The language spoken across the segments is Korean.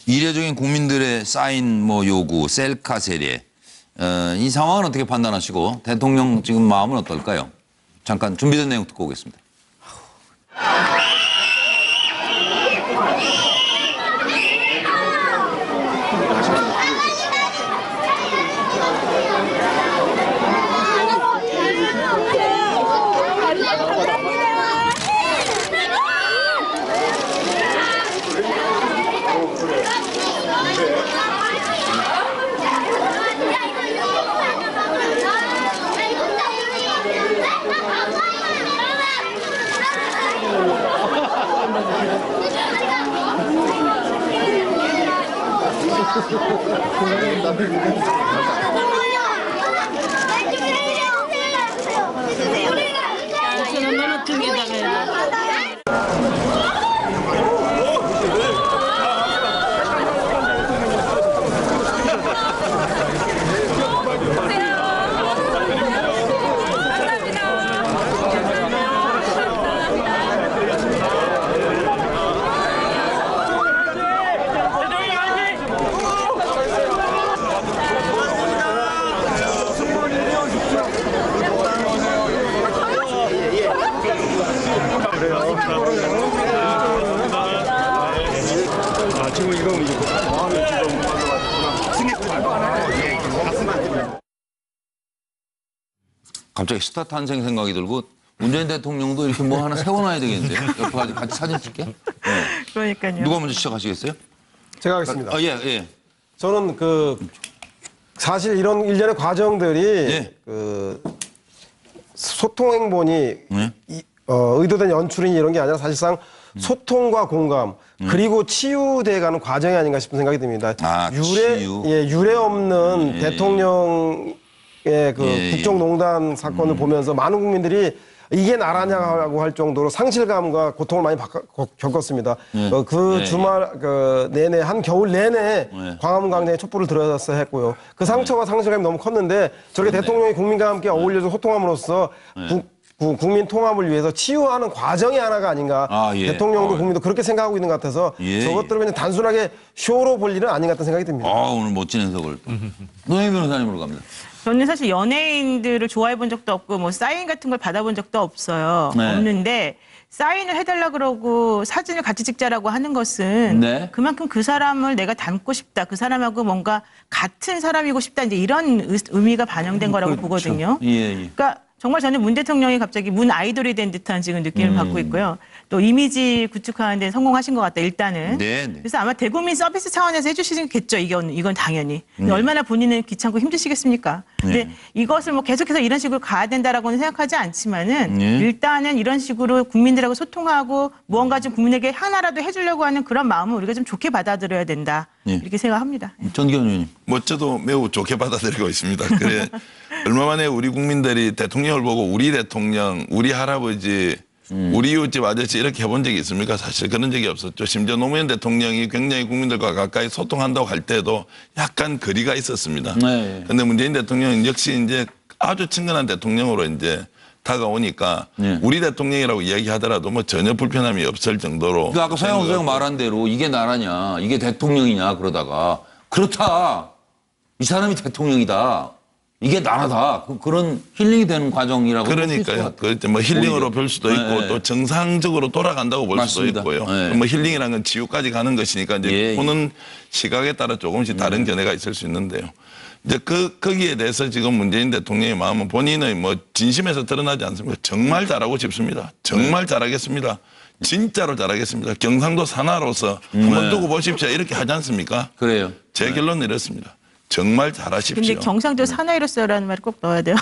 이례적인 국민들의 쌓인 뭐 요구, 셀카 세례, 이 상황은 어떻게 판단하시고 대통령 지금 마음은 어떨까요? 잠깐 준비된 내용 듣고 오겠습니다. 갑자기 스타 탄생 생각이 들고 문재인 대통령도 이렇게 뭐 하나 세워놔야 되겠는데요? 옆에 같이 사진 찍게? 네. 그러니까요. 누가 먼저 시작하시겠어요? 제가 하겠습니다. 예. 저는 사실 이런 일련의 과정들이 예. 소통 행보니 의도된 연출이니 이런 게 아니라 사실상 소통과 공감 그리고 치유돼가는 과정이 아닌가 싶은 생각이 듭니다. 치유. 유례 없는 대통령의 국정농단 사건을 보면서 많은 국민들이 이게 나라냐고 할 정도로 상실감과 고통을 많이 겪었습니다. 주말 내내 한 겨울 내내 광화문 광장에 촛불을 들어서 했고요. 그 상처와 상실감이 너무 컸는데 저렇게 대통령이 국민과 함께 어울려서 소통함으로써 국민 통합을 위해서 치유하는 과정의 하나가 아닌가. 대통령도 국민도 그렇게 생각하고 있는 것 같아서 저것들을 그냥 단순하게 쇼로 볼 일은 아닌 것 같다는 생각이 듭니다. 오늘 멋진 해석을. 노영희 변호사님으로 갑니다. 저는 사실 연예인들을 좋아해 본 적도 없고 뭐 사인 같은 걸 받아본 적도 없어요. 없는데 사인을 해달라 그러고 사진을 같이 찍자라고 하는 것은 그만큼 그 사람을 내가 닮고 싶다. 그 사람하고 뭔가 같은 사람이고 싶다. 이제 이런 의미가 반영된 거라고 보거든요. 그러니까 정말 저는 문 대통령이 갑자기 문 아이돌이 된 듯한 지금 느낌을 받고 있고요. 또 이미지 구축하는 데 성공하신 것 같다, 일단은. 그래서 아마 대국민 서비스 차원에서 해주시겠죠, 이건 당연히. 근데 얼마나 본인은 귀찮고 힘드시겠습니까? 근데 이것을 뭐 계속해서 이런 식으로 가야 된다라고는 생각하지 않지만은 일단은 이런 식으로 국민들하고 소통하고 무언가 좀 국민에게 하나라도 해주려고 하는 그런 마음을 우리가 좀 좋게 받아들여야 된다. 이렇게 생각합니다. 전기현 의원님. 저도 매우 좋게 받아들이고 있습니다. 그래 얼마 만에 우리 국민들이 대통령을 보고 우리 대통령, 우리 할아버지, 우리 이웃집 아저씨 이렇게 해본 적이 있습니까? 사실 그런 적이 없었죠. 심지어 노무현 대통령이 굉장히 국민들과 가까이 소통한다고 할 때도 약간 거리가 있었습니다. 그런데 문재인 대통령은 역시 이제 아주 친근한 대통령으로 이제 다가오니까 우리 대통령이라고 이야기하더라도 뭐 전혀 불편함이 없을 정도로. 아까 서영훈 선생 말한 대로 이게 나라냐, 이게 대통령이냐 그러다가 그렇다. 이 사람이 대통령이다. 이게 나라다. 그런 힐링이 되는 과정이라고. 그러니까요. 그때 뭐 힐링으로 볼 수도 있고 또 정상적으로 돌아간다고 볼 수도 있고요. 뭐 힐링이라는 건 치유까지 가는 것이니까 이제 보는 시각에 따라 조금씩 다른 견해가 있을 수 있는데요. 이제 거기에 대해서 지금 문재인 대통령의 마음은 본인의 뭐 진심에서 드러나지 않습니다. 정말 잘하고 싶습니다. 정말 잘하겠습니다. 진짜로 잘하겠습니다. 경상도 산하로서 한번 두고 보십시오. 이렇게 하지 않습니까? 그래요. 제 결론은 이렇습니다. 정말 잘하십시오. 근데 경상도 사나이로서라는 말을 꼭 넣어야 돼요.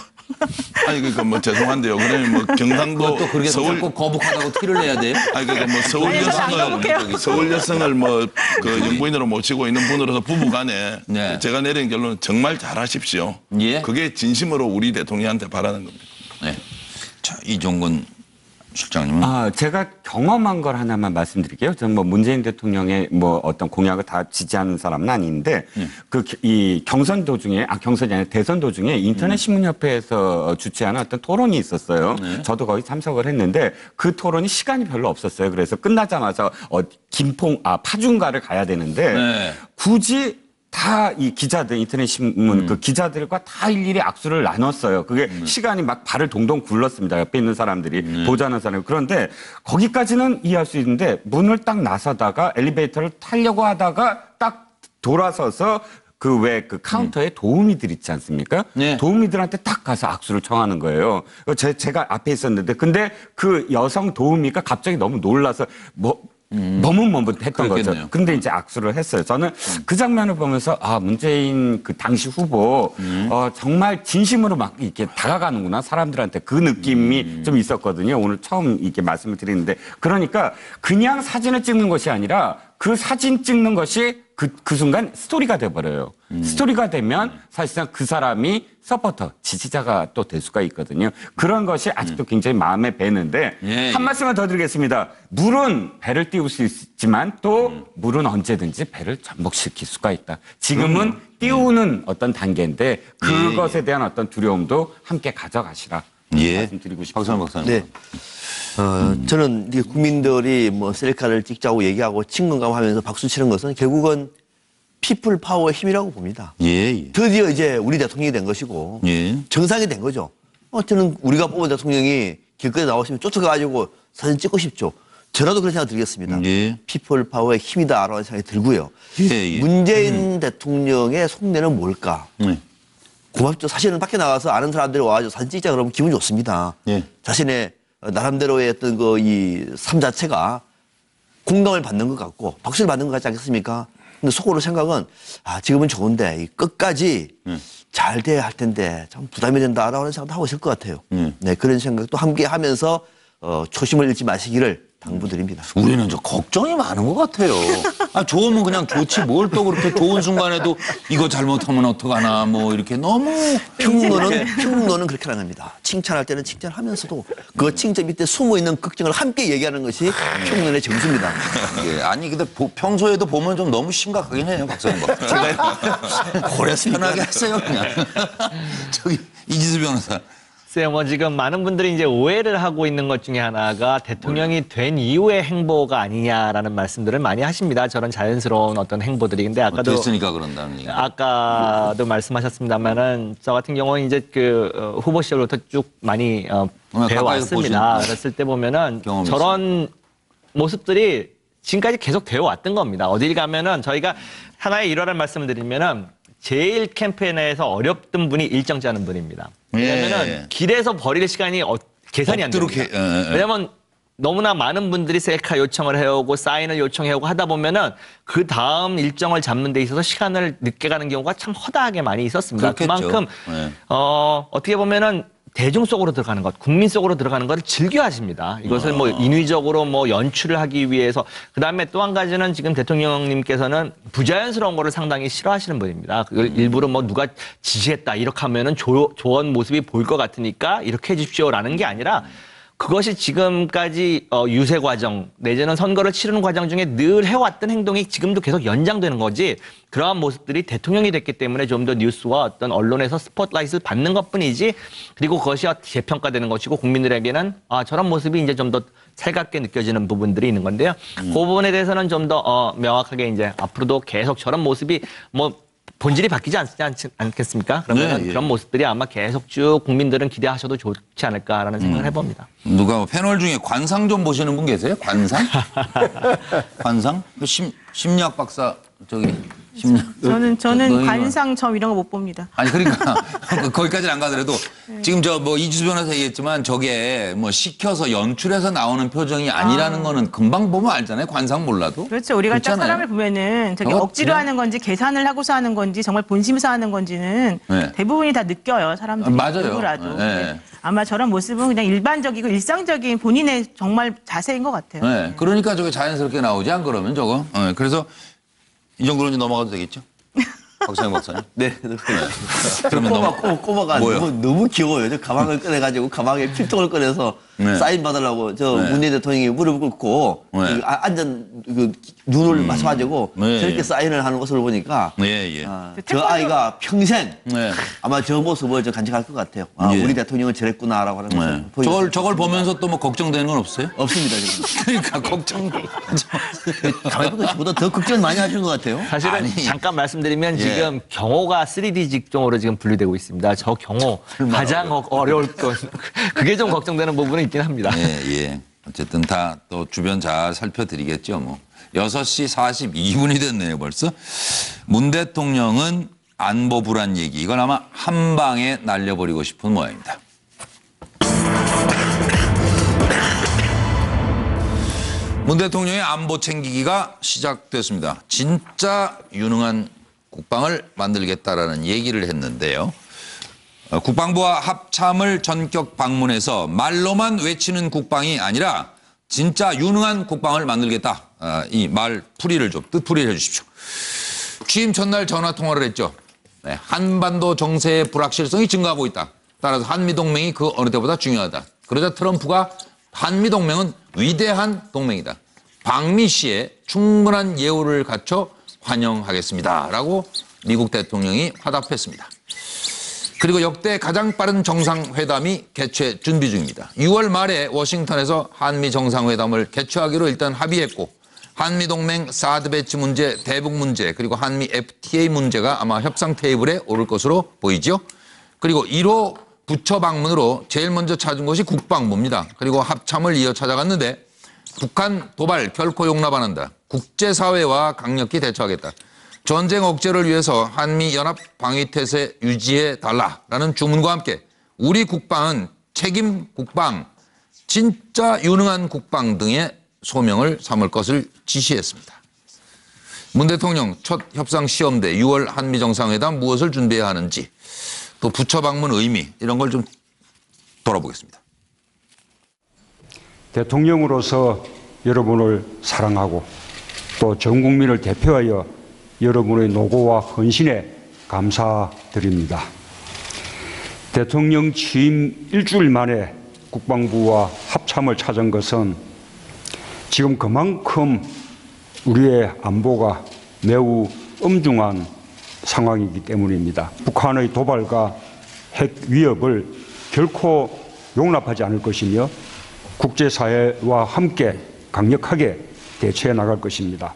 아니 그러니까 뭐 죄송한데요. 그러면 뭐 경상도 또 그렇게 서울 꼭 거북하다고 티를 내야 돼요? 아니 그러니까 뭐 서울 여성을 뭐 그 영부인으로 모시고 있는 분으로서 부부간에 제가 내린 결론은 정말 잘하십시오. 그게 진심으로 우리 대통령한테 바라는 겁니다. 자, 이종근 실장님은? 제가 경험한 걸 하나만 말씀드릴게요. 저는 뭐 문재인 대통령의 뭐 어떤 공약을 다 지지하는 사람은 아닌데 이 경선 도중에 경선이 아니라 대선 도중에 인터넷 신문협회에서 주최하는 어떤 토론이 있었어요. 저도 거기 참석을 했는데 그 토론이 시간이 별로 없었어요. 그래서 끝나자마자 파주인가를 가야 되는데 굳이 다 이 기자들, 인터넷 신문 그 기자들과 다 일일이 악수를 나눴어요. 그게 시간이 막 발을 동동 굴렀습니다. 옆에 있는 사람들이, 보자는 사람이. 그런데 거기까지는 이해할 수 있는데 문을 딱 나서다가 엘리베이터를 타려고 하다가 딱 돌아서서 그 카운터에 도우미들 있지 않습니까? 네. 도우미들한테 딱 가서 악수를 청하는 거예요. 제가 앞에 있었는데 근데 그 여성 도우미가 갑자기 너무 놀라서 머뭇머뭇했던 거죠. 근데 이제 악수를 했어요. 저는 그 장면을 보면서 문재인 그 당시 후보 정말 진심으로 막 이렇게 다가가는구나 사람들한테 그 느낌이 좀 있었거든요. 오늘 처음 이렇게 말씀을 드리는데 그러니까 그냥 사진을 찍는 것이 아니라 그 사진 찍는 것이 그 순간 스토리가 돼버려요. 스토리가 되면 사실상 그 사람이 서포터, 지지자가 또 될 수가 있거든요. 그런 것이 아직도 굉장히 마음에 배는데 한 말씀만 더 드리겠습니다. 물은 배를 띄울 수 있지만 또 물은 언제든지 배를 전복시킬 수가 있다. 지금은 띄우는 어떤 단계인데 그것에 대한 어떤 두려움도 함께 가져가시라. 말씀드리고 싶습니다. 박찬호 박사님. 네. 저는 이게 국민들이 뭐 셀카를 찍자고 얘기하고 친근감하면서 박수 치는 것은 결국은 피플 파워의 힘이라고 봅니다. 드디어 이제 우리 대통령이 된 것이고 정상이 된 거죠. 저는 우리가 뽑은 대통령이 길거리에 나오시면 쫓아가가지고 사진 찍고 싶죠. 저라도 그런 생각 들겠습니다. 피플 파워의 힘이다라는 생각이 들고요. 문재인 대통령의 속내는 뭘까? 고맙죠. 사실은 밖에 나가서 아는 사람들이 와가지고 사진 찍자 그러면 기분 좋습니다. 자신의 나름대로의 어떤 이 삶 자체가 공감을 받는 것 같고 박수를 받는 것 같지 않겠습니까? 근데 속으로 생각은 지금은 좋은데 끝까지 잘 돼야 할 텐데 참 부담이 된다라는 생각도 하고 있을 것 같아요. 네, 그런 생각도 함께 하면서 초심을 잃지 마시기를 당부드립니다. 우리는 저 걱정이 많은 것 같아요. 좋으면 그냥 좋지 뭘 또 그렇게 좋은 순간에도 이거 잘못하면 어떡하나 뭐 이렇게 너무 평론은 그렇게 안 합니다. 칭찬할 때는 칭찬하면서도 그 칭찬 밑에 숨어있는 걱정을 함께 얘기하는 것이 평론의 정수입니다. 아니 근데 평소에도 보면 좀 너무 심각하긴 해요. 박사님. 제가 그랬습니까? 편하게 하세요 그냥. 저기 이지수 변호사. 뭐 지금 많은 분들이 이제 오해를 하고 있는 것 중에 하나가 대통령이 된 이후의 행보가 아니냐라는 말씀들을 많이 하십니다. 저런 자연스러운 어떤 행보들이. 근데 아까도 됐으니까 그런다는 얘기. 아까도 말씀하셨습니다만은 저 같은 경우는 이제 후보 시절부터 쭉 많이 배워왔습니다. 그랬을 때 보면은 저런 모습들이 지금까지 계속 되어 왔던 겁니다. 어딜 가면은 저희가 하나의 일화를 말씀을 드리면은 제일 캠페인에서 어렵던 분이 일정 짜는 분입니다. 왜냐면은 길에서 버릴 시간이 계산이 안 됩니다. 왜냐면 너무나 많은 분들이 셀카 요청을 해오고 사인을 요청해오고 하다 보면은 그 다음 일정을 잡는 데 있어서 시간을 늦게 가는 경우가 참 허다하게 많이 있었습니다. 그렇겠죠. 그만큼 어떻게 보면은 대중 속으로 들어가는 것, 국민 속으로 들어가는 것을 즐겨 하십니다. 이것을 뭐 인위적으로 뭐 연출을 하기 위해서. 그다음에 또 한 가지는 지금 대통령님께서는 부자연스러운 거를 상당히 싫어하시는 분입니다. 그걸 일부러 뭐 누가 지시했다 이렇게 하면은 좋은 모습이 보일 것 같으니까 이렇게 해주십시오라는 게 아니라 그것이 지금까지 유세 과정 내지는 선거를 치르는 과정 중에 늘 해왔던 행동이 지금도 계속 연장되는 거지 그러한 모습들이 대통령이 됐기 때문에 좀 더 뉴스와 어떤 언론에서 스포트라이트를 받는 것뿐이지 그리고 그것이 재평가되는 것이고 국민들에게는 저런 모습이 이제 좀 더 살갑게 느껴지는 부분들이 있는 건데요. 그 부분에 대해서는 좀 더 명확하게 이제 앞으로도 계속 저런 모습이 뭐 본질이 바뀌지 않겠습니까? 그러면 그런 모습들이 아마 계속 쭉 국민들은 기대하셔도 좋지 않을까라는 생각을 해봅니다. 누가 패널 중에 관상 좀 보시는 분 계세요? 관상? 관상? 심리학 박사 저기 심리학. 저는 관상 점 이런 거 못 봅니다. 아니 그러니까 거기까지는 안 가더라도 지금 저 뭐 이지수 변호사 얘기했지만 저게 뭐 시켜서 연출해서 나오는 표정이 아니라는 거는 금방 보면 알잖아요. 관상 몰라도. 그렇죠. 우리가 그렇잖아요. 딱 사람을 보면은 저게 억지로 하는 건지 계산을 하고서 하는 건지 정말 본심에서 하는 건지는 대부분이 다 느껴요. 사람들이. 맞아요. 누구라도. 아마 저런 모습은 그냥 일반적이고 일상적인 본인의 정말 자세인 것 같아요. 그러니까 저게 자연스럽게 나오지 안 그러면 저거. 그래서 이 정도로 이제 넘어가도 되겠죠? 박상현 박사님. 네. 그러면 꼬마가 너무 귀여워요. 저 가방을 꺼내가지고 가방에 필통을 꺼내서 사인 받으려고 문재인 대통령이 무릎을 꿇고 안전 눈을 맞춰가지고 저렇게 사인을 하는 것을 보니까 저 아이가 평생 아마 저 모습을 간직할 것 같아요. 우리 대통령은 저랬구나라고 하는 것을 저걸 보면서 또 뭐 걱정되는 건 없어요? 없습니다. 지금. 그러니까 걱정. 가만히 보니까 저보다 더 걱정 많이 하시는 것 같아요. 사실은 잠깐 말씀드리면 지금 경호가 3D 직종으로 지금 분류되고 있습니다. 저 경호 가장 어려울 것 그게 좀 걱정되는 부분은 있긴 합니다. 예. 어쨌든 다 또 주변 잘 살펴드리겠죠. 뭐 6시 42분이 됐네요 벌써. 문 대통령은 안보 불안 얘기 이건 아마 한 방에 날려버리고 싶은 모양입니다. 문 대통령의 안보 챙기기가 시작됐습니다. 진짜 유능한 국방을 만들겠다라는 얘기를 했는데요. 국방부와 합참을 전격 방문해서 말로만 외치는 국방이 아니라 진짜 유능한 국방을 만들겠다. 이 말 풀이를 좀 뜻풀이를 해 주십시오. 취임 첫날 전화 통화를 했죠. 한반도 정세의 불확실성이 증가하고 있다. 따라서 한미동맹이 그 어느 때보다 중요하다. 그러자 트럼프가 한미동맹은 위대한 동맹이다. 방미 시에 충분한 예우를 갖춰 환영하겠습니다. 라고 미국 대통령이 화답했습니다. 그리고 역대 가장 빠른 정상회담이 개최 준비 중입니다. 6월 말에 워싱턴에서 한미 정상회담을 개최하기로 일단 합의했고 한미동맹 사드 배치 문제, 대북 문제 그리고 한미 FTA 문제가 아마 협상 테이블에 오를 것으로 보이죠. 그리고 1호 부처 방문으로 제일 먼저 찾은 곳이 국방부입니다. 그리고 합참을 이어 찾아갔는데 북한 도발 결코 용납 안 한다. 국제사회와 강력히 대처하겠다. 전쟁 억제를 위해서 한미연합 방위태세 유지해달라라는 주문과 함께 우리 국방은 책임 국방, 진짜 유능한 국방 등의 소명을 삼을 것을 지시했습니다. 문 대통령 첫 협상 시험대 6월 한미 정상회담 무엇을 준비해야 하는지 또 부처 방문 의미 이런 걸 좀 돌아보겠습니다. 대통령으로서 여러분을 사랑하고 또 전 국민을 대표하여 여러분의 노고와 헌신에 감사드립니다. 대통령 취임 일주일 만에 국방부와 합참을 찾은 것은 지금 그만큼 우리의 안보가 매우 엄중한 상황이기 때문입니다. 북한의 도발과 핵 위협을 결코 용납하지 않을 것이며 국제사회와 함께 강력하게 대처해 나갈 것입니다.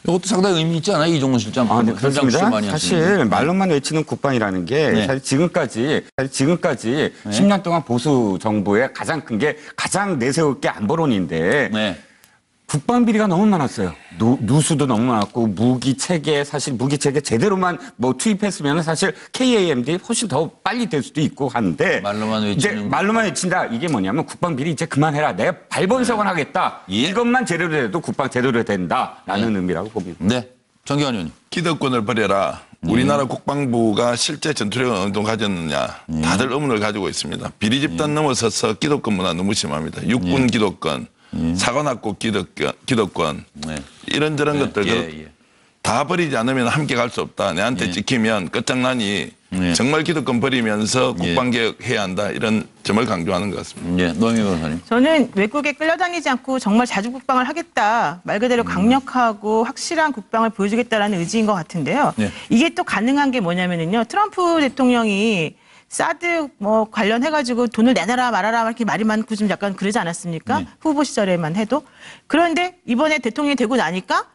이것도 상당히 의미 있지 않아요? 이종훈 실장. 네, 그렇습니다. 사실 말로만 외치는 국방이라는 게 사실 지금까지 10년 동안 보수 정부의 가장 큰 게 가장 내세울 게 안보론인데 국방 비리가 너무 많았어요. 누수도 너무 많았고 무기 체계 제대로만 뭐 투입했으면 사실 KAMD 훨씬 더 빨리 될 수도 있고 하는데 말로만 외친다. 이게 뭐냐면 국방 비리 이제 그만해라. 내가 발본색원 하겠다. 이것만 제대로 돼도 국방 제대로 된다라는 의미라고 봅니다. 네, 정기환 의원님. 기득권을 버려라. 우리나라 국방부가 실제 전투력을 어느 정도 가졌느냐. 다들 의문을 가지고 있습니다. 비리 집단 넘어서서 기득권 문화 너무 심합니다. 육군 기득권. 사관학교 기득권 이런저런 것들 다 버리지 않으면 함께 갈 수 없다. 내한테 찍히면 끝장나니 정말 기득권 버리면서 국방개혁해야 한다. 이런 점을 강조하는 것 같습니다. 노영희 변호사님. 저는 외국에 끌려다니지 않고 정말 자주 국방을 하겠다. 말 그대로 강력하고 확실한 국방을 보여주겠다라는 의지인 것 같은데요. 이게 또 가능한 게 뭐냐면요. 트럼프 대통령이 사드 뭐 관련해가지고 돈을 내놔라 말아라 이렇게 말이 많고 좀 약간 그러지 않았습니까? 후보 시절에만 해도. 그런데 이번에 대통령이 되고 나니까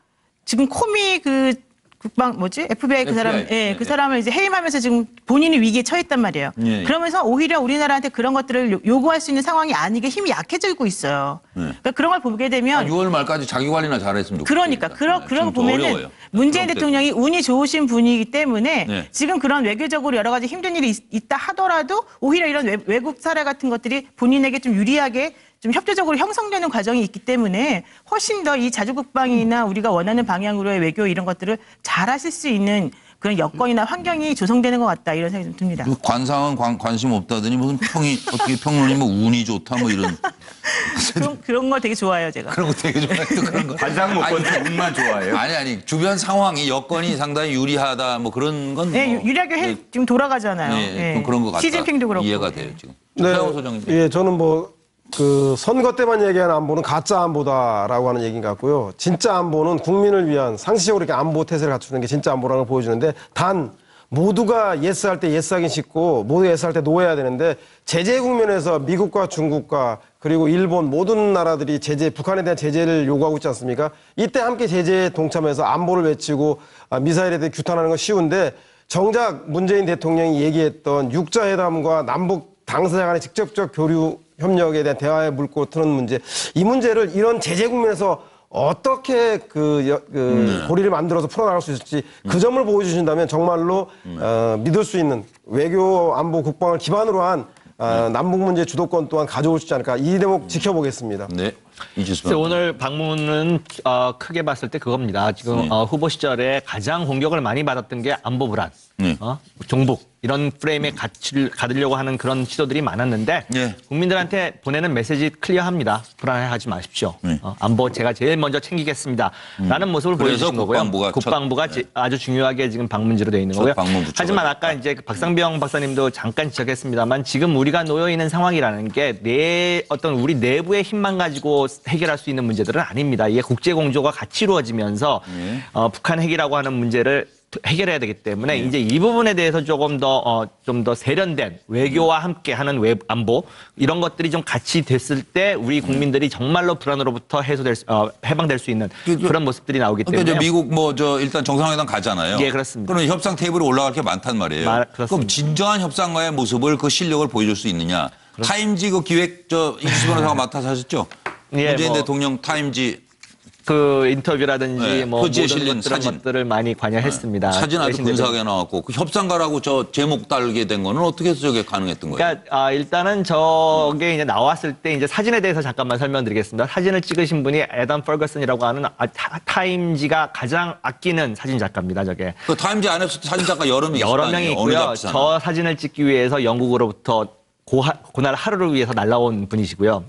지금 코미 그 국방 FBI 그 사람 그 사람을 이제 해임하면서 지금 본인이 위기에 처했단 말이에요. 그러면서 오히려 우리나라한테 그런 것들을 요구할 수 있는 상황이 아니게 힘이 약해지고 있어요. 그러니까 그런 걸 보게 되면 6월 말까지 자기 관리나 잘했으면 좋겠다. 그러니까 그런 거 보면은 어려워요. 문재인 대통령이 운이 좋으신 분이기 때문에 지금 그런 외교적으로 여러 가지 힘든 일이 있다 하더라도 오히려 이런 외국 사례 같은 것들이 본인에게 좀 유리하게 좀 협조적으로 형성되는 과정이 있기 때문에 훨씬 더 이 자주국방이나 우리가 원하는 방향으로의 외교 이런 것들을 잘 하실 수 있는 그런 여건이나 환경이 조성되는 것 같다 이런 생각이 좀 듭니다. 그 관상은 관심 없다더니 무슨 어떻게 평론이 뭐 운이 좋다 뭐 이런. 그런 걸 되게 좋아해요 제가. 그런 거 되게 좋아해요. 그런 거. 관상 못 본데 운만 좋아해요. 아니 주변 상황이 여건이 상당히 유리하다 뭐 그런 건. 네, 유리하게 지금 돌아가잖아요. 그런 것 같다. 시진핑도 그렇고. 이해가 돼요 지금. 최영호 소장님. 예, 저는 그 선거 때만 얘기하는 안보는 가짜 안보다라고 하는 얘기인 것 같고요. 진짜 안보는 국민을 위한 상시적으로 이렇게 안보 태세를 갖추는 게 진짜 안보라는 걸 보여주는데 단 모두가 예스할 때 예스하긴 쉽고 모두 예스할 때 노해야 되는데 제재 국면에서 미국과 중국과 그리고 일본 모든 나라들이 북한에 대한 제재를 요구하고 있지 않습니까? 이때 함께 제재에 동참해서 안보를 외치고 미사일에 대해 규탄하는 건 쉬운데 정작 문재인 대통령이 얘기했던 육자회담과 남북 당사자 간의 직접적 교류 협력에 대한 대화에 물꼬 트는 문제, 이 문제를 이런 제재 국면에서 어떻게 고리를 만들어서 풀어나갈 수 있을지 그 점을 보여주신다면 정말로 믿을 수 있는 외교 안보 국방을 기반으로 한 남북 문제 주도권 또한 가져올 수 있지 않을까, 이 대목 지켜보겠습니다. 네. 그래서 오늘 방문은 크게 봤을 때 그겁니다. 지금 후보 시절에 가장 공격을 많이 받았던 게 안보 불안, 종북 이런 프레임에 가두려고 하는 그런 시도들이 많았는데 국민들한테 보내는 메시지 클리어합니다. 불안해하지 마십시오. 안보 제가 제일 먼저 챙기겠습니다. 라는 모습을 보여주신 거고요. 국방부가 아주 중요하게 지금 방문지로 되어 있는 거고요. 하지만 아까 이제 박상병 박사님도 잠깐 지적했습니다만 지금 우리가 놓여 있는 상황이라는 게 우리 내부의 힘만 가지고 해결할 수 있는 문제들은 아닙니다. 이게 국제 공조가 같이 이루어지면서 북한 핵이라고 하는 문제를 해결해야 되기 때문에 이제 이 부분에 대해서 좀 더 세련된 외교와 함께하는 안보 이런 것들이 좀 같이 됐을 때 우리 국민들이 정말로 불안으로부터 해방될 수 있는 그런 모습들이 나오기 때문에. 그러니까 미국 일단 정상회담 가잖아요. 예, 그렇습니다. 그럼 협상 테이블에 올라갈 게 많단 말이에요. 그럼 진정한 협상가의 모습을 그 실력을 보여줄 수 있느냐? 타임지 그 기획 이수수 변호사가 맡아서 하셨죠? 문재인 대통령 타임지. 그 인터뷰라든지 표지에 모든 실린 것들을 많이 관여했습니다. 사진 아주 근사하게 나왔고 그 협상가라고 제목 달게 된 거는 어떻게 해서 저게 가능했던 거예요? 그러니까 일단은 저게 이제 나왔을 때 이제 사진에 대해서 잠깐만 설명드리겠습니다. 사진을 찍으신 분이 애덤 퍼거슨이라고 하는 타임지가 가장 아끼는 사진 작가입니다. 저게. 그 타임지 안에서 사진 작가 여러 명이 있고요. 저 사진을 찍기 위해서 영국으로부터 고날 하루를 위해서 날라온 분이시고요.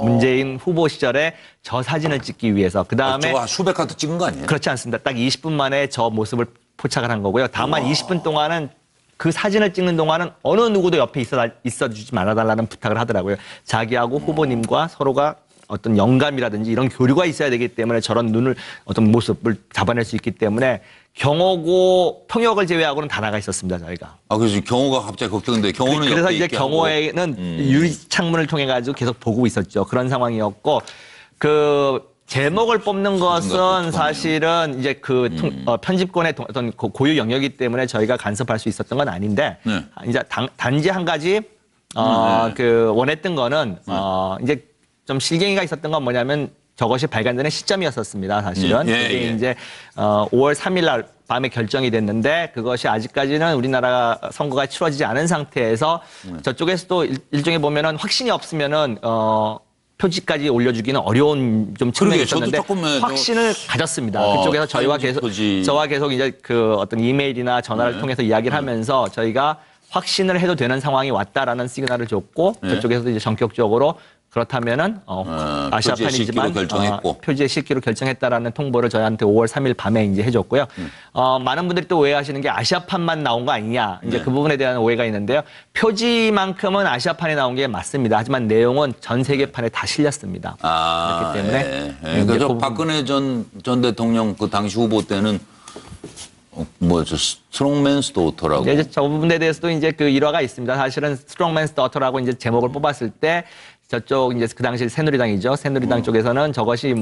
문재인 후보 시절에 저 사진을 찍기 위해서. 그다음에 저거 수백 카트 찍은 거 아니에요? 그렇지 않습니다. 딱 20분 만에 저 모습을 포착을 한 거고요. 다만 20분 동안은 그 사진을 찍는 동안은 어느 누구도 옆에 있어주지 말아달라는 부탁을 하더라고요. 자기하고 후보님과 서로가 어떤 영감이라든지 이런 교류가 있어야 되기 때문에 저런 어떤 모습을 잡아낼 수 있기 때문에 경호고 통역을 제외하고는 다 나가 있었습니다, 저희가. 그래서 경호가 갑자기 걱정돼. 경호는 그래서 이제 경호에는 유리 창문을 통해 가지고 계속 보고 있었죠. 그런 상황이었고 그 제목을 뽑는 것은 사실은 이제 편집권의 어떤 고유 영역이기 때문에 저희가 간섭할 수 있었던 건 아닌데 이제 단지 한 가지 원했던 거는 이제 좀 실갱이가 있었던 건 뭐냐면 저것이 발간되는 시점이었었습니다. 사실은 그게 이제 5월 3일 날 밤에 결정이 됐는데 그것이 아직까지는 우리나라 선거가 치러지지 않은 상태에서 저쪽에서도 일종의 보면은 확신이 없으면은 표지까지 올려주기는 어려운 좀 측면이 있었는데 확신을 가졌습니다. 그쪽에서 저와 계속 이제 그 어떤 이메일이나 전화를 통해서 이야기를 하면서 저희가 확신을 해도 되는 상황이 왔다라는 시그널을 줬고 저쪽에서도 이제 전격적으로 그렇다면은 아시아판이지만 표지에 싣기로 결정했다라는 통보를 저희한테 5월 3일 밤에 이제 해줬고요. 많은 분들이 또 오해하시는 게 아시아판만 나온 거 아니냐. 이제 그 부분에 대한 오해가 있는데요. 표지만큼은 아시아판에 나온 게 맞습니다. 하지만 내용은 전 세계판에 다 실렸습니다. 그렇기 때문에 그래서 박근혜 전 대통령 그 당시 후보 때는 스트롱맨스 도터라고. 이제 저 부분에 대해서도 이제 그 일화가 있습니다. 사실은 스트롱맨스 도터라고 이제 제목을 뽑았을 때 저쪽 이제 그 당시 새누리당이죠. 새누리당 쪽에서는 저것이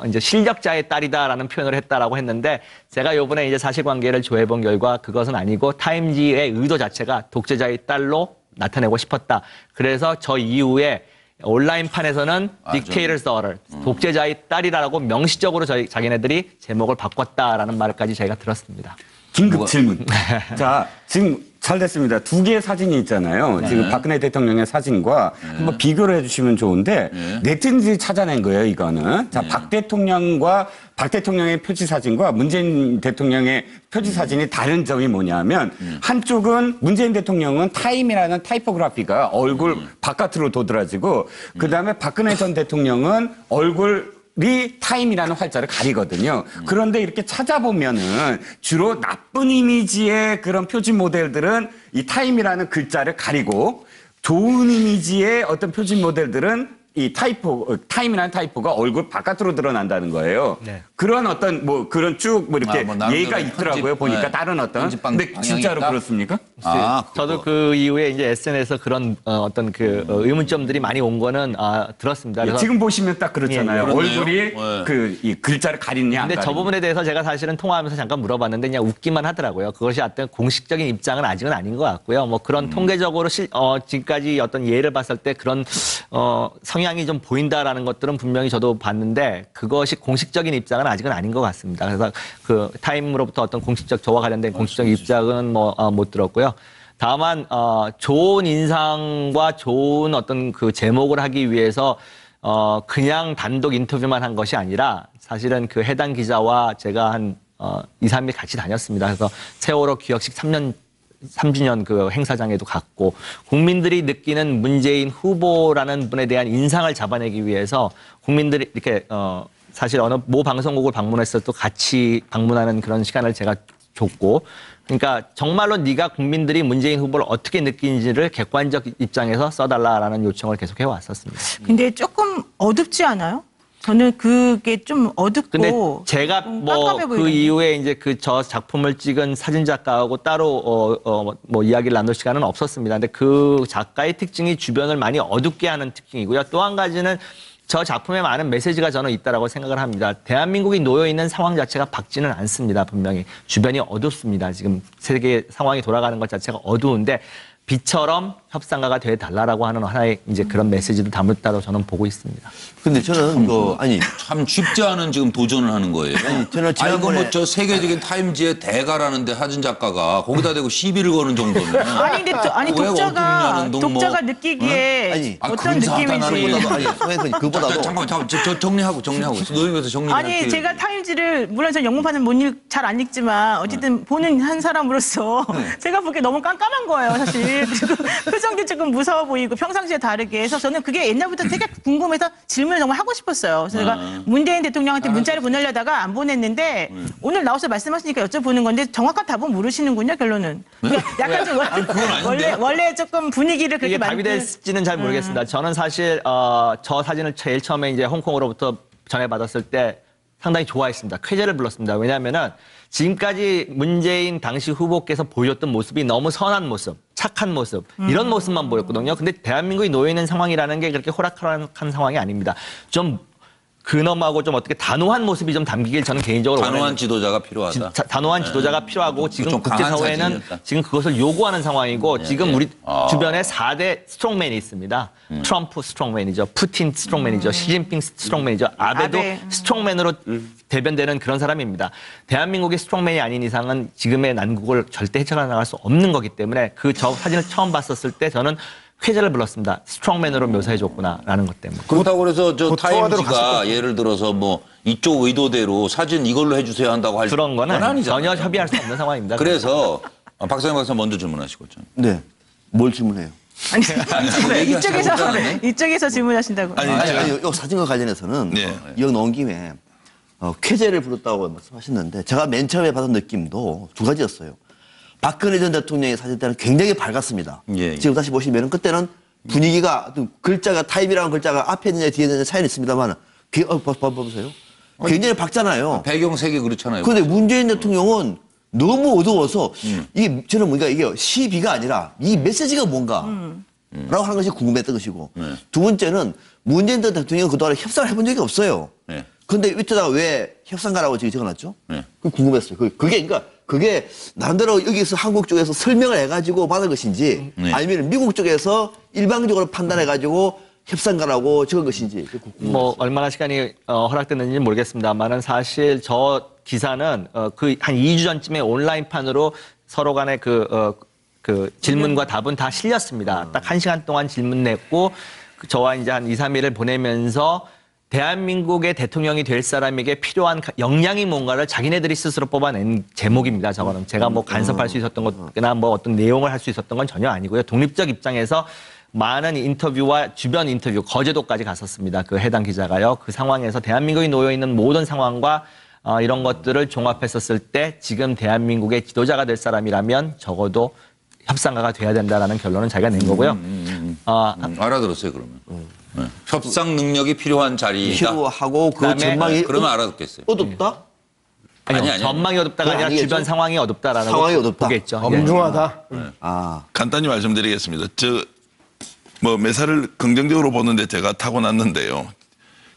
이제 실력자의 딸이다라는 표현을 했다라고 했는데 제가 요번에 이제 사실관계를 조회해본 결과 그것은 아니고 타임지의 의도 자체가 독재자의 딸로 나타내고 싶었다. 그래서 저 이후에 온라인판에서는 Dictator's Daughter, 독재자의 딸이라고 명시적으로 자기네들이 제목을 바꿨다라는 말까지 저희가 들었습니다. 긴급 질문. 자, 지금 잘 됐습니다. 두 개의 사진이 있잖아요. 지금 박근혜 대통령의 사진과 한번 비교를 해주시면 좋은데 네티즌들이 찾아낸 거예요, 이거는. 자, 박 대통령의 표지 사진과 문재인 대통령의 표지 사진이 다른 점이 뭐냐면 한쪽은 문재인 대통령은 타임이라는 타이포그래피가 얼굴 바깥으로 도드라지고 그다음에 박근혜 전 대통령은 얼굴이 타임이라는 활자를 가리거든요. 그런데 이렇게 찾아보면은 주로 나쁜 이미지의 그런 표지 모델들은 이 타임이라는 글자를 가리고 좋은 이미지의 어떤 표준 모델들은 이 타임이라는 타이포가 얼굴 바깥으로 드러난다는 거예요. 네. 그런 어떤 뭐 그런 쭉 뭐 이렇게 예의가 있더라고요. 보니까 네. 다른 어떤. 근데 진짜로 있다? 그렇습니까? 저도 그 이후에 이제 SNS에서 그런 어떤 그 의문점들이 많이 온 거는 들었습니다. 그래서 지금 보시면 딱 그렇잖아요. 예, 얼굴이 그 이 글자를 가리냐. 근데 저 부분에 대해서 제가 사실은 통화하면서 잠깐 물어봤는데 그냥 웃기만 하더라고요. 그것이 어떤 공식적인 입장은 아직은 아닌 것 같고요. 뭐 그런 통계적으로 지금까지 어떤 예를 봤을 때 그런 성향이 좀 보인다라는 것들은 분명히 저도 봤는데 그것이 공식적인 입장은 아직은 아닌 것 같습니다. 그래서 그 타임으로부터 어떤 공식적 저와 관련된 공식적 입장은 못 들었고요. 다만 좋은 인상과 좋은 어떤 그 제목을 하기 위해서 그냥 단독 인터뷰만 한 것이 아니라 사실은 그 해당 기자와 제가 한 2, 3일 같이 다녔습니다. 그래서 세월호 기억식 3주년 그 행사장에도 갔고 국민들이 느끼는 문재인 후보라는 분에 대한 인상을 잡아내기 위해서 국민들이 이렇게 사실 어느 모 방송국을 방문했을 때 같이 방문하는 그런 시간을 제가 줬고 그러니까 정말로 네가 국민들이 문재인 후보를 어떻게 느끼는지를 객관적 입장에서 써달라라는 요청을 계속 해왔었습니다. 근데 조금 어둡지 않아요? 저는 그게 좀 어둡고. 근데 제가 뭐 그 이후에 이제 그 저 작품을 찍은 사진 작가하고 따로 뭐 이야기를 나눌 시간은 없었습니다. 근데 그 작가의 특징이 주변을 많이 어둡게 하는 특징이고요. 또 한 가지는 저 작품에 많은 메시지가 저는 있다라고 생각을 합니다. 대한민국이 놓여 있는 상황 자체가 밝지는 않습니다. 분명히 주변이 어둡습니다. 지금 세계 상황이 돌아가는 것 자체가 어두운데 빛처럼 협상가가 돼 달라라고 하는 하나의 이제 그런 메시지도 담았다고 저는 보고 있습니다. 근데 저는 참 쉽지 않은 지금 도전을 하는 거예요. 저는 이거 뭐 저 세계적인 타임지의 대가라는데 사진 작가가 거기다 대고 시비를 거는 정도면 아니 근데 독자가 느끼기에 어떤 느낌인지 그보다도 잠깐만 정리하고 노영에서 정리. 아니 제가 타임지를 물론 저 영문판은 잘 안 읽지만 어쨌든 보는 한 사람으로서 제가 보기에 너무 깜깜한 거예요 사실. 그리고 표정도 조금 무서워 보이고 평상시에 다르게 해서 저는 그게 옛날부터 되게 궁금해서 질문을 정말 하고 싶었어요. 그래서 제가 문재인 대통령한테 문자를 보내려다가 안 보냈는데 오늘 나와서 말씀하시니까 여쭤보는 건데 정확한 답은 모르시는군요, 결론은. 약간 좀 원래 조금 분위기를 그렇게 답이 될지는 잘 모르겠습니다. 저는 사실 저 사진을 제일 처음에 이제 홍콩으로부터 전해받았을 때 상당히 좋아했습니다. 쾌재를 불렀습니다. 왜냐하면은 지금까지 문재인 당시 후보께서 보였던 모습이 너무 선한 모습, 착한 모습 이런 모습만 보였거든요. 근데 대한민국이 놓여 있는 상황이라는 게 그렇게 호락호락한 상황이 아닙니다. 좀 근엄하고 좀 어떻게 단호한 모습이 좀 담기길 저는 개인적으로 단호한 지도자가 필요하다. 단호한 지도자가 필요하고 지금 국제사회는 지금 그것을 요구하는 상황이고 지금 우리 주변에 4대 스트롱맨이 있습니다. 트럼프 스트롱맨이죠. 푸틴 스트롱맨이죠. 시진핑 스트롱맨이죠. 아베도 스트롱맨으로 대변되는 그런 사람입니다. 대한민국이 스트롱맨이 아닌 이상은 지금의 난국을 절대 헤쳐나갈 수 없는 거기 때문에 저 사진을 처음 봤었을 때 저는 쾌재를 불렀습니다. 스트롱맨으로 묘사해줬구나라는 것 때문에. 그렇다고 그래서 저 타임지가 예를 들어서 뭐 이쪽 의도대로 사진 이걸로 해주세요 한다고 할 그런 거는 전혀 협의할 수 없는 상황입니다. 그래서 박상현 박사 먼저 질문하시고. 네. 뭘 질문해요? 아니 이쪽에서 질문하신다고. 아니, 이 사진과 관련해서는 이거 넣은 김에 쾌재를 부렸다고 말씀하셨는데 제가 맨 처음에 받은 느낌도 두 가지였어요. 박근혜 전 대통령의 사진 때는 굉장히 밝았습니다. 지금 다시 보시면 그때는 분위기가 글자가 타입이라는 글자가 앞에 있느냐 뒤에 있느냐 차이는 있습니다만 보세요. 굉장히 밝잖아요. 배경색이 그렇잖아요. 그런데 문재인 대통령은 너무 어두워서 이게 저는 뭔가 이게 시비가 아니라 이 메시지가 뭔가 라고 하는 것이 궁금했던 것이고 두 번째는 문재인 대통령은 그동안 협상을 해본 적이 없어요. 근데 이때다가 왜 협상가라고 지금 적어놨죠? 그 궁금했어요. 그게 나름대로 여기서 한국 쪽에서 설명을 해가지고 받은 것인지 아니면 미국 쪽에서 일방적으로 판단해가지고 협상가라고 적은 것인지. 뭐 얼마나 시간이 허락됐는지 모르겠습니다만은 사실 저 기사는 그 한 2주 전쯤에 온라인판으로 서로 간의 그 질문과 답은 다 실렸습니다. 딱 1시간 동안 질문 냈고 저와 이제 한 2, 3일을 보내면서 대한민국의 대통령이 될 사람에게 필요한 역량이 뭔가를 자기네들이 스스로 뽑아낸 제목입니다. 저거는 제가 뭐 간섭할 수 있었던 것이나 뭐 어떤 내용을 할 수 있었던 건 전혀 아니고요. 독립적 입장에서 많은 인터뷰와 주변 인터뷰, 거제도까지 갔었습니다. 그 해당 기자가요. 그 상황에서 대한민국이 놓여 있는 모든 상황과 이런 것들을 종합했었을 때 지금 대한민국의 지도자가 될 사람이라면 적어도 협상가가 돼야 된다라는 결론은 자기가 낸 거고요. 알아들었어요, 그러면. 네. 협상 능력이 필요한 자리이다. 필요하고 그 그다음에 전망이 그러면 알아듣겠어요. 어둡다? 아니요, 전망이 어둡다가 아니라 아니겠죠? 주변 상황이 어둡다라는 상황이 어둡다. 보겠죠. 엄중하다. 간단히 말씀드리겠습니다. 뭐 매사를 긍정적으로 보는데 제가 타고났는데요.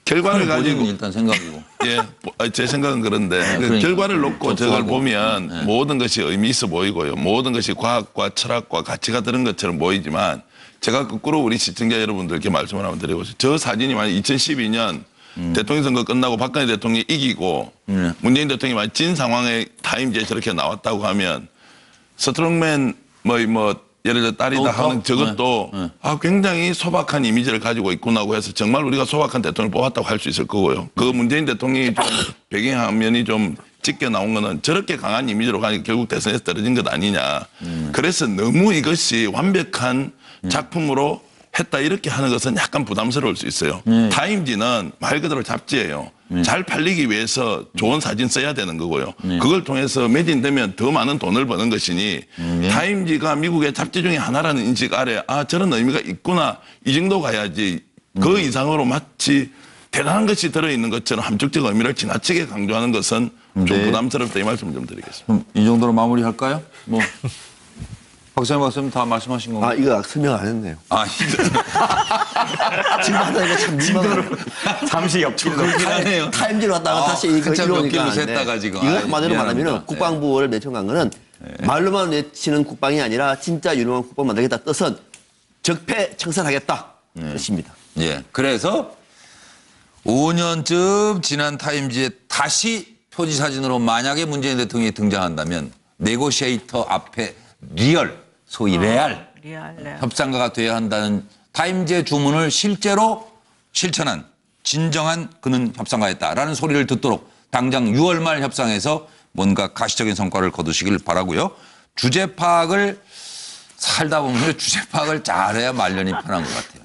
결과를 가지고 본인은 일단 생각이고. 제 생각은 그런데 그 결과를 놓고 저걸 보면 모든 것이 의미 있어 보이고요. 모든 것이 과학과 철학과 가치가 들은 것처럼 보이지만 제가 거꾸로 우리 시청자 여러분들께 말씀을 한번 드리고 싶어요. 저 사진이 만약 2012년 대통령 선거 끝나고 박근혜 대통령이 이기고 문재인 대통령이 만약 진 상황에 타임지에 저렇게 나왔다고 하면 스트롱맨 예를 들어 딸이다 하는 저것도 굉장히 소박한 이미지를 가지고 있구나고 해서 정말 우리가 소박한 대통령을 뽑았다고 할 수 있을 거고요. 그 문재인 대통령이 좀 배경화면이 좀 짙게 나온 거는 저렇게 강한 이미지로 가니까 결국 대선에서 떨어진 것 아니냐. 그래서 너무 이것이 완벽한 작품으로 했다 이렇게 하는 것은 약간 부담스러울 수 있어요. 타임지는 말 그대로 잡지예요. 잘 팔리기 위해서 좋은 사진 써야 되는 거고요. 그걸 통해서 매진되면 더 많은 돈을 버는 것이니 타임지가 미국의 잡지 중에 하나라는 인식 아래 저런 의미가 있구나 이 정도 가야지 그 이상으로 마치 대단한 것이 들어있는 것처럼 함축적 의미를 지나치게 강조하는 것은 좀 부담스럽다 이 말씀 좀 드리겠습니다. 이 정도로 마무리할까요? 박사님 다 말씀하신 건가요? 이거 설명 안 했네요. 지금 하다니까 참 민망하네요. 잠시 옆길로. 하네요. 타임지로 갔다가 다시 이거 한참 이러니까. 옆길로 샜다가 지금. 이거 한마디로 미안합니다. 말하면 국방부를 맺혀간 거는 말로만 외치는 국방이 아니라 진짜 유능한 국방 만들겠다 뜻은 적폐 청산하겠다 뜻입니다. 예. 그래서 5년쯤 지난 타임지에 다시 표지 사진으로 만약에 문재인 대통령이 등장한다면 네고시에이터 앞에 리얼, 소위 레알 협상가가 돼야 한다는 타임지의 주문을 실제로 실천한 진정한 그는 협상가였다라는 소리를 듣도록 당장 6월 말 협상에서 뭔가 가시적인 성과를 거두시길 바라고요. 주제 파악을 살다 보면 주제 파악을 잘해야 말년이 편한 것 같아요.